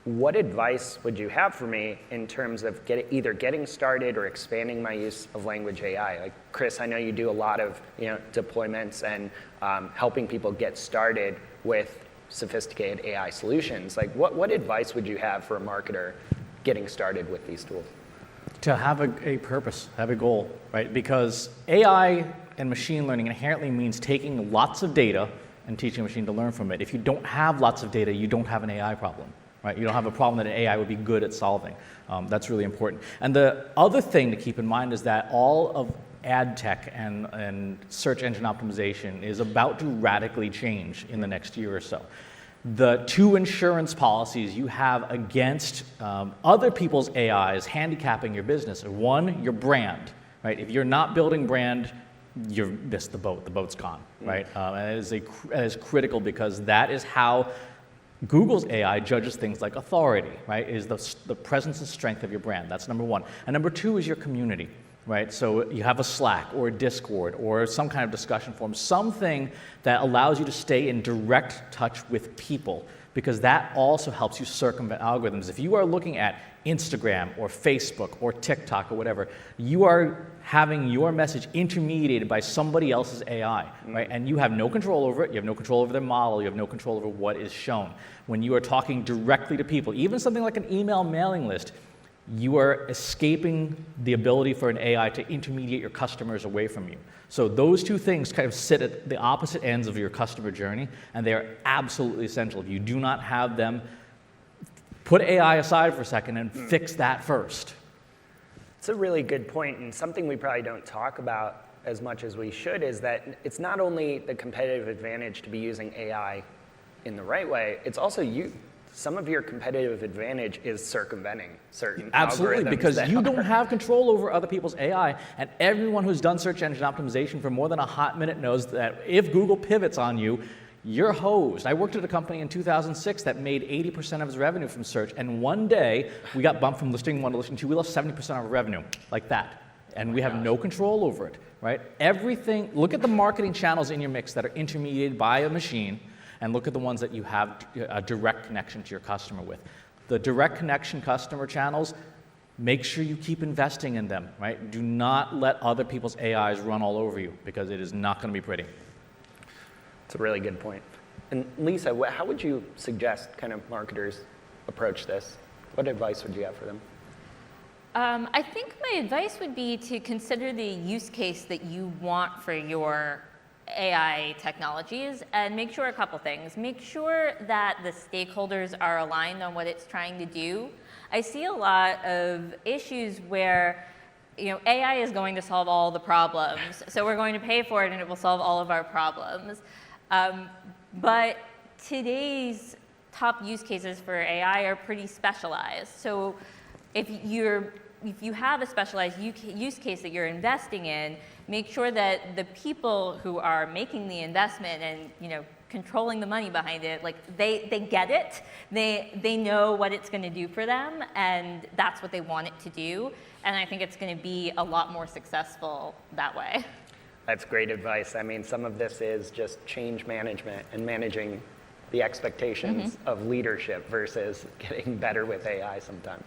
What advice would you have for me in terms of either getting started or expanding my use of language AI? Like Chris, I know you do a lot of deployments and helping people get started with sophisticated AI solutions. Like what advice would you have for a marketer getting started with these tools? To have a purpose, have a goal, right? Because AI and machine learning inherently means taking lots of data and teaching a machine to learn from it. If you don't have lots of data, you don't have an AI problem. Right? You don't have a problem that an AI would be good at solving. That's really important. And the other thing to keep in mind is that all of ad tech and search engine optimization is about to radically change in the next year or so. The two insurance policies you have against other people's AIs handicapping your business are one, your brand. Right? If you're not building brand, you've missed the boat. The boat's gone. Right? And it is critical because that is how Google's AI judges things like authority, right? Is the presence and strength of your brand. That's number one. And number two is your community, right? So you have a Slack or a Discord or some kind of discussion forum, something that allows you to stay in direct touch with people, because that also helps you circumvent algorithms. If you are looking at Instagram or Facebook or TikTok or whatever, you are having your message intermediated by somebody else's AI, right? And you have no control over it. You have no control over their model. You have no control over what is shown. When you are talking directly to people, even something like an email mailing list, you are escaping the ability for an AI to intermediate your customers away from you. So those two things kind of sit at the opposite ends of your customer journey, and they are absolutely essential. If you do not have them, put AI aside for a second and fix that first. It's a really good point, and something we probably don't talk about as much as we should is that it's not only the competitive advantage to be using AI in the right way, it's also some of your competitive advantage is circumventing certain Absolutely, algorithms because you are. don't have control over other people's AI, and everyone who's done search engine optimization for more than a hot minute knows that if Google pivots on you, you're hosed. I worked at a company in 2006 that made 80% of its revenue from search, and one day we got bumped from listing 1 to listing 2. We lost 70% of our revenue, like that, and we have no control over it, right? Everything, look at the marketing channels in your mix that are intermediated by a machine, and look at the ones that you have a direct connection to your customer with. The direct connection customer channels, make sure you keep investing in them, right? Do not let other people's AIs run all over you, because it is not going to be pretty. It's a really good point. And Lisa, how would you suggest kind of marketers approach this? What advice would you have for them? I think my advice would be to consider the use case that you want for your AI technologies, and make sure a couple things. Make sure that the stakeholders are aligned on what it's trying to do. I see a lot of issues where AI is going to solve all the problems, so we're going to pay for it and it will solve all of our problems. But today's top use cases for AI are pretty specialized. So if you have a specialized use case that you're investing in, make sure that the people who are making the investment and controlling the money behind it, like they get it, they know what it's going to do for them, and that's what they want it to do. And I think it's going to be a lot more successful that way. That's great advice. I mean, some of this is just change management and managing the expectations of leadership versus getting better with AI sometimes.